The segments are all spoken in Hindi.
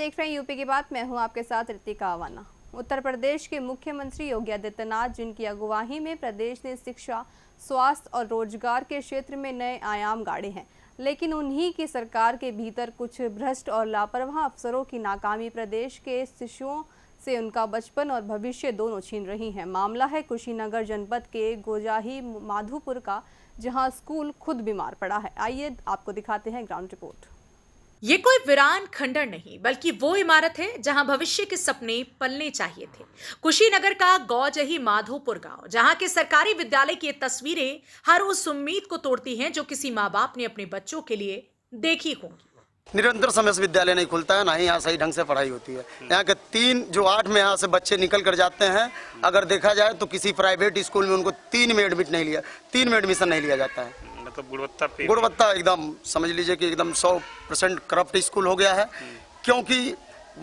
देख रहे हैं यूपी की बात। मैं हूं आपके साथ ऋतिका अवाना। उत्तर प्रदेश के मुख्यमंत्री योगी आदित्यनाथ, जिनकी अगुवाई में प्रदेश ने शिक्षा, स्वास्थ्य और रोजगार के क्षेत्र में नए आयाम गाड़े हैं, लेकिन उन्हीं की सरकार के भीतर कुछ भ्रष्ट और लापरवाह अफसरों की नाकामी प्रदेश के शिशुओं से उनका बचपन और भविष्य दोनों छीन रही है। मामला है कुशीनगर जनपद के गोजाही माधोपुर का, जहां स्कूल खुद बीमार पड़ा है। आइए आपको दिखाते हैं ग्राउंड रिपोर्ट। ये कोई वीरान खंडर नहीं, बल्कि वो इमारत है जहां भविष्य के सपने पलने चाहिए थे। कुशीनगर का गौजही माधोपुर गांव, जहां के सरकारी विद्यालय की ये तस्वीरें हर उस उम्मीद को तोड़ती हैं जो किसी माँ बाप ने अपने बच्चों के लिए देखी होंगी। निरंतर समय से विद्यालय नहीं खुलता है, ना ही यहाँ सही ढंग से पढ़ाई होती है। यहाँ के 8 में यहाँ से बच्चे निकल कर जाते हैं। अगर देखा जाए तो किसी प्राइवेट स्कूल में उनको 3 में एडमिट नहीं लिया, 3 में एडमिशन नहीं लिया जाता है। मतलब गुणवत्ता एकदम समझ लीजिए कि एकदम 100% करप्ट स्कूल हो गया है। क्योंकि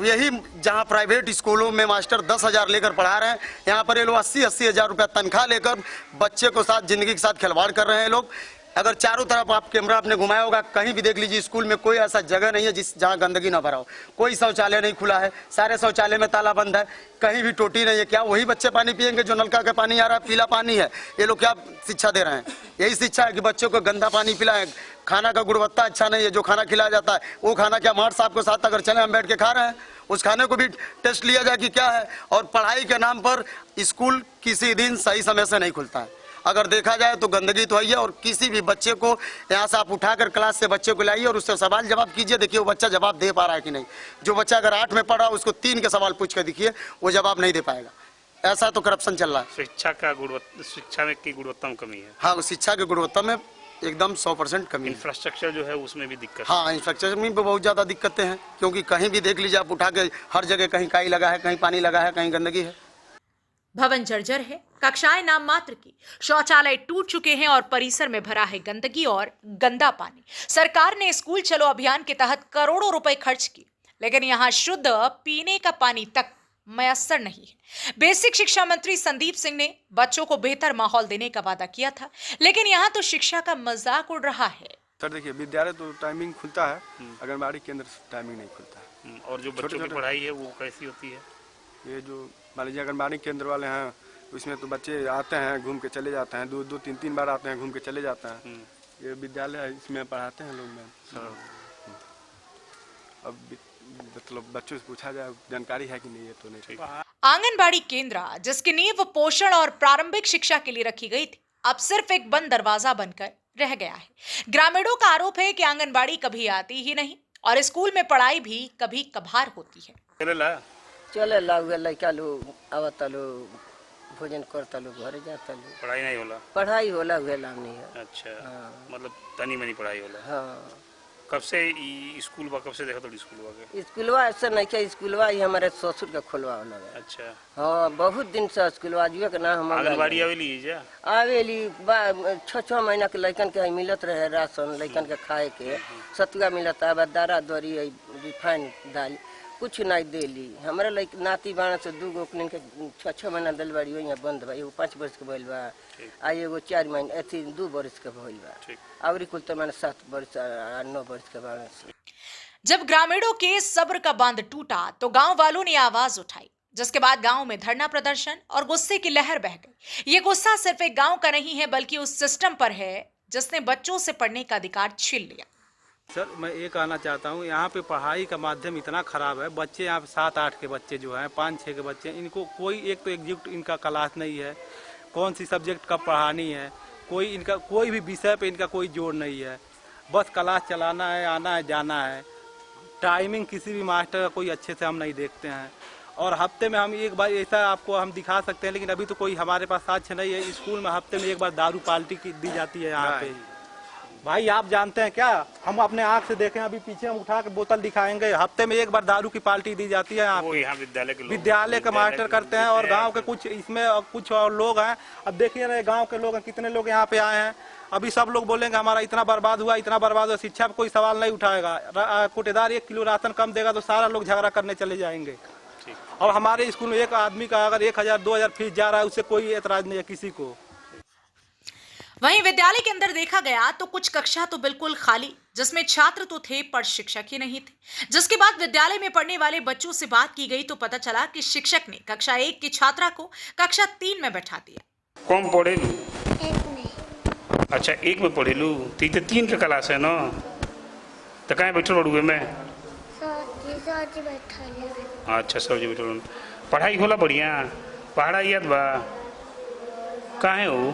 यही जहाँ प्राइवेट स्कूलों में मास्टर 10,000 लेकर पढ़ा रहे हैं, यहाँ पर ये लोग 80-80 हज़ार रुपया तनख्वाह लेकर बच्चे को साथ जिंदगी के साथ खिलवाड़ कर रहे हैं लोग। अगर चारों तरफ आप कैमरा आपने घुमाया होगा, कहीं भी देख लीजिए स्कूल में कोई ऐसा जगह नहीं है जहाँ गंदगी ना भरा हो। कोई शौचालय नहीं खुला है, सारे शौचालय में ताला बंद है, कहीं भी टोटी नहीं है। क्या वही बच्चे पानी पिएंगे जो नलका का पानी आ रहा है, पीला पानी है? ये लोग क्या शिक्षा दे रहे हैं? यही शिक्षा है कि बच्चों को गंदा पानी पिलाएं। खाना का गुणवत्ता अच्छा नहीं है, जो खाना खिलाया जाता है वो खाना क्या मार्ट साहब के साथ अगर चले हम बैठ के खा रहे हैं, उस खाने को भी टेस्ट लिया जाए कि क्या है। और पढ़ाई के नाम पर स्कूल किसी दिन सही समय से नहीं खुलता है। अगर देखा जाए तो गंदगी तो है, और किसी भी बच्चे को यहाँ से आप उठाकर क्लास से बच्चे को लाइए और उससे सवाल जवाब कीजिए, देखिए वो बच्चा जवाब दे पा रहा है कि नहीं। जो बच्चा अगर 8 में पढ़ा उसको 3 के सवाल पूछ कर दिखिए, वो जवाब नहीं दे पाएगा। ऐसा तो करप्शन चल रहा है। शिक्षा में की गुणवत्ता में कमी है। हाँ, शिक्षा की गुणवत्ता में एकदम 100% कमी है। इंफ्रास्ट्रक्चर जो है उसमें भी दिक्कत। हाँ, इंफ्रास्ट्रक्चर में भी बहुत ज्यादा दिक्कतें हैं, क्योंकि कहीं भी देख लीजिए आप उठा के, हर जगह कहीं काई लगा है, कहीं पानी लगा है, कहीं गंदगी है। भवन जर्जर है, कक्षाएं नाम मात्र की, शौचालय टूट चुके हैं और परिसर में भरा है गंदगी और गंदा पानी। सरकार ने स्कूल चलो अभियान के तहत करोड़ों रुपए खर्च किए, लेकिन यहाँ शुद्ध पीने का पानी तक मयस्सर नहीं है। बेसिक शिक्षा मंत्री संदीप सिंह ने बच्चों को बेहतर माहौल देने का वादा किया था, लेकिन यहाँ तो शिक्षा का मजाक उड़ रहा है। सर देखिए, विद्यालय तो टाइमिंग खुलता है, आंगनबाड़ी केंद्र टाइमिंग नहीं खुलता है। और जो बच्चों की पढ़ाई है वो कैसी होती है? ये जो मान लीजिए आंगनबाड़ी केंद्र वाले हैं, उसमें तो बच्चे आते हैं, घूम के चले जाते हैं, 2-3 बार आते हैं, घूम के चले जाते हैं। ये विद्यालय है, इसमें पढ़ाते हैं लोग में। अब मतलब बच्चों से पूछा जाए जानकारी है कि नहीं, ये तो नहीं। आंगनबाड़ी केंद्र, जिसकी नींव पोषण और प्रारंभिक शिक्षा के लिए रखी गई थी, अब सिर्फ एक बंद दरवाजा बनकर रह गया है। ग्रामीणों का आरोप है कि आंगनबाड़ी कभी आती ही नहीं और स्कूल में पढ़ाई भी कभी कभार होती है। चले लड़का लोग आवता लोग, भोजन करता लोग, घरे जाता लोग। पढ़ाई नहीं होला? पढ़ाई होला हुए लाभ नहीं है। अच्छा। हाँ। मतलब तनी मनी पढ़ाई होला। हाँ। कब से स्कूल बा, कब से देखा तो स्कूल स्कूलवा ऐसा नहीं क्या, स्कूलवा ही हमारे ससुर का खोलवा होला है। अच्छा। हाँ, बहुत दिन से स्कूलवा जुए के ना हम आंगनबाड़ी आवेली जा आवेली 6 महीना के लड़कन के मिलत रहे राशन, लड़कन के खाए के सतुआ मिलता है, दारा दरी रिफाइन दाल कुछ नहीं देली। हमारे नाती बाण से 2 गो के 6 महीना दिल बाड़ी वही बंद बा। एगो 5 वर्ष के भइल बा, आ एगो 4 महीना अथी 2 वर्ष के भइल बा, और कुल तो मैंने 7 वर्ष 9 वर्ष के बाण से। जब ग्रामीणों के सब्र का बांध टूटा तो गांव वालों ने आवाज उठाई, जिसके बाद गांव में धरना प्रदर्शन और गुस्से की लहर बह गई। ये गुस्सा सिर्फ एक गांव का नहीं है, बल्कि उस सिस्टम पर है जिसने बच्चों से पढ़ने का अधिकार छीन लिया। सर मैं ये कहना चाहता हूँ, यहाँ पे पढ़ाई का माध्यम इतना खराब है। बच्चे यहाँ पे 7-8 के बच्चे जो हैं, 5-6 के बच्चे, इनको कोई एक तो एग्जीक्ट इनका क्लास नहीं है, कौन सी सब्जेक्ट कब पढ़ानी है, कोई इनका कोई भी विषय पे इनका कोई जोर नहीं है। बस क्लास चलाना है, आना है, जाना है। टाइमिंग किसी भी मास्टर का कोई अच्छे से हम नहीं देखते हैं। और हफ्ते में हम एक बार ऐसा आपको हम दिखा सकते हैं, लेकिन अभी तो कोई हमारे पास साक्ष्य नहीं है। स्कूल में हफ्ते में एक बार दारू पार्टी दी जाती है यहाँ पे। भाई आप जानते हैं क्या, हम अपने आंख से देखें, अभी पीछे हम उठा के बोतल दिखाएंगे। हफ्ते में एक बार दारू की पार्टी दी जाती है यहाँ पे। विद्यालय के मास्टर करते हैं और गांव के कुछ इसमें कुछ और लोग हैं। अब देखिए ना, गांव के लोग कितने लोग यहाँ पे आए हैं। अभी सब लोग बोलेंगे हमारा इतना बर्बाद हुआ, इतना बर्बाद हुआ। शिक्षा पे कोई सवाल नहीं उठाएगा। कोटेदार 1 किलो राशन कम देगा तो सारा लोग झगड़ा करने चले जाएंगे। और हमारे स्कूल में एक आदमी का अगर 1000-2000 फीस जा रहा है, उससे कोई एतराज नहीं है किसी को। वहीं विद्यालय के अंदर देखा गया तो कुछ कक्षा तो बिल्कुल खाली, जिसमें छात्र तो थे पर शिक्षक ही नहीं थे। जिसके बाद विद्यालय में पढ़ने वाले बच्चों से बात की गई तो पता चला कि शिक्षक ने कक्षा 1 की छात्रा को कक्षा 3 में बैठा दिया। कौन पढ़े लू? एक में। अच्छा, 1 में पढ़े लू, तो 3 के क्लास है ना, तो कहाँ बैठल बड़ुए में? सर बैठा लिया। अच्छा, सर जी बैठल। पढ़ाई होला बढ़िया? पढ़ा याद बा? कहाँ हो?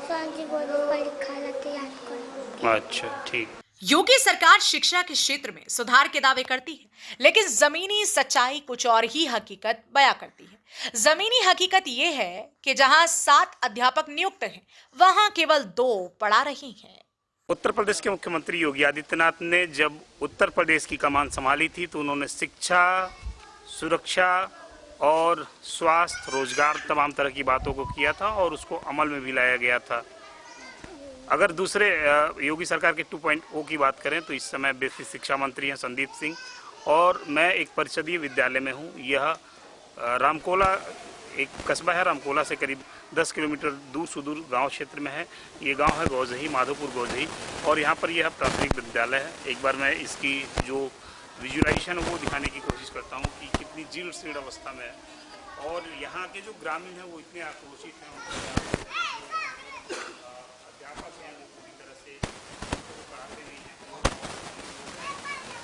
सर जी बोलो परीक्षा लाते याद करो। अच्छा, ठीक। योगी सरकार शिक्षा के क्षेत्र में सुधार के दावे करती है, लेकिन जमीनी सच्चाई कुछ और ही हकीकत बयां करती है। जमीनी हकीकत यह है कि जहां 7 अध्यापक नियुक्त हैं, वहां केवल 2 पढ़ा रही हैं। उत्तर प्रदेश के मुख्यमंत्री योगी आदित्यनाथ ने जब उत्तर प्रदेश की कमान संभाली थी तो उन्होंने शिक्षा, सुरक्षा और स्वास्थ्य, रोजगार, तमाम तरह की बातों को किया था और उसको अमल में भी लाया गया था। अगर दूसरे योगी सरकार के 2.0 की बात करें तो इस समय बेसिक शिक्षा मंत्री हैं संदीप सिंह और मैं एक परिषदीय विद्यालय में हूँ। यह रामकोला एक कस्बा है, रामकोला से करीब 10 किलोमीटर दूर सुदूर गांव क्षेत्र में है। ये गांव है गौजही, माधोपुर गौजही, और यहाँ पर यह प्राथमिक विद्यालय है। एक बार मैं इसकी जो विजुअलाइजेशन है वो दिखाने की कोशिश करता हूँ कि कितनी जीर्ण शीर्ण अवस्था में है। और यहाँ के जो ग्रामीण हैं वो इतने आक्रोशित हैं, अध्यापक हैं वो पूरी तरह से पढ़ाते नहीं हैं,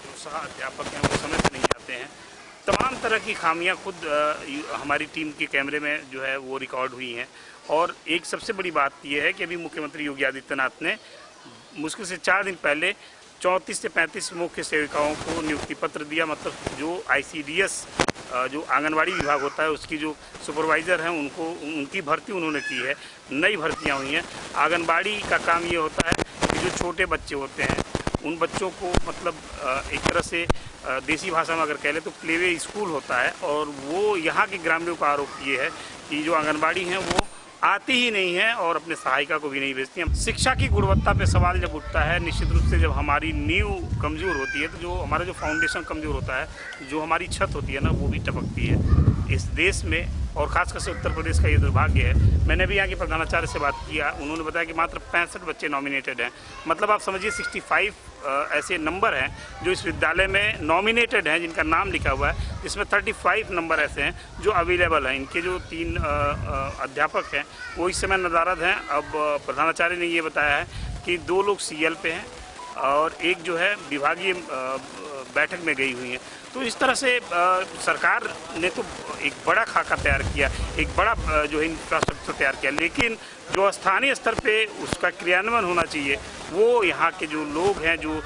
जो सह अध्यापक हैं वो समय से नहीं आते हैं। तमाम तरह की खामियां खुद हमारी टीम के कैमरे में जो है वो रिकॉर्ड हुई हैं। और एक सबसे बड़ी बात यह है कि अभी मुख्यमंत्री योगी आदित्यनाथ ने मुश्किल से 4 दिन पहले 34 से 35 मुख्य सेविकाओं को नियुक्ति पत्र दिया। मतलब जो ICDS जो आंगनवाड़ी विभाग होता है उसकी जो सुपरवाइज़र हैं उनकी भर्ती उन्होंने की है। नई भर्तियाँ हुई हैं। आंगनवाड़ी का काम ये होता है कि जो छोटे बच्चे होते हैं उन बच्चों को मतलब एक तरह से देसी भाषा में अगर कह ले तो प्लेवे स्कूल होता है। और वो यहाँ के ग्रामीणों का आरोप ये है कि जो आंगनबाड़ी हैं वो आती ही नहीं है और अपने सहायिका को भी नहीं भेजती हैं। शिक्षा की गुणवत्ता पे सवाल जब उठता है, निश्चित रूप से जब हमारी नींव कमज़ोर होती है तो जो हमारा जो फाउंडेशन कमज़ोर होता है, जो हमारी छत होती है ना, वो भी टपकती है। इस देश में और ख़ासकर से उत्तर प्रदेश का ये दुर्भाग्य है। मैंने भी यहाँ के प्रधानाचार्य से बात किया, उन्होंने बताया कि मात्र 65 बच्चे नॉमिनेटेड हैं। मतलब आप समझिए 65 ऐसे नंबर हैं जो इस विद्यालय में नॉमिनेटेड हैं, जिनका नाम लिखा हुआ है। इसमें 35 नंबर ऐसे हैं जो अवेलेबल हैं। इनके जो 3 अध्यापक हैं वो इस समय नदारद हैं। अब प्रधानाचार्य ने ये बताया है कि 2 लोग CL पे हैं और एक जो है विभागीय बैठक में गई हुई हैं। तो इस तरह से सरकार ने तो एक बड़ा खाका तैयार किया, एक बड़ा जो है इंफ्रास्ट्रक्चर तैयार किया, लेकिन जो स्थानीय स्तर पे उसका क्रियान्वयन होना चाहिए वो यहाँ के जो लोग हैं, जो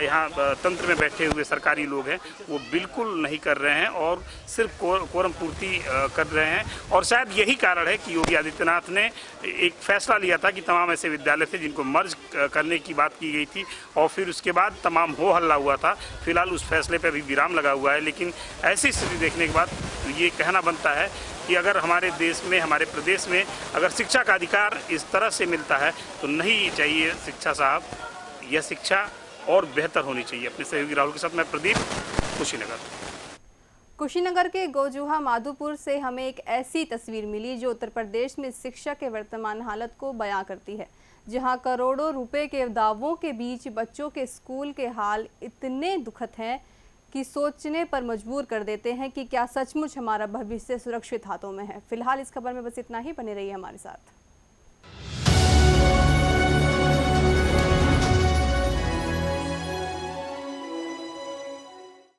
यहाँ तंत्र में बैठे हुए सरकारी लोग हैं, वो बिल्कुल नहीं कर रहे हैं और सिर्फ कोरम पूर्ति कर रहे हैं। और शायद यही कारण है कि योगी आदित्यनाथ ने एक फैसला लिया था कि तमाम ऐसे विद्यालय थे जिनको मर्ज करने की बात की गई थी और फिर उसके बाद तमाम हो हल्ला हुआ था। फिलहाल उस फैसले पर अभी विराम लगा हुआ है, लेकिन ऐसी स्थिति देखने के बाद ये कहना बनता है कि अगर हमारे देश में, हमारे प्रदेश में अगर शिक्षा का अधिकार इस तरह से मिलता है तो नहीं चाहिए शिक्षा साहब, यह शिक्षा और बेहतर होनी चाहिए। अपने सहयोगी राहुल के साथ मैं प्रदीप, कुशीनगर। कुशीनगर के गोजुहा माधोपुर से हमें एक ऐसी तस्वीर मिली जो उत्तर प्रदेश में शिक्षा के वर्तमान हालत को बयां करती है, जहां करोड़ों रुपए के दावों के बीच बच्चों के स्कूल के हाल इतने दुखद हैं कि सोचने पर मजबूर कर देते हैं कि क्या सचमुच हमारा भविष्य सुरक्षित हाथों में है। फिलहाल इस खबर में बस इतना ही, बने रहिए हमारे साथ।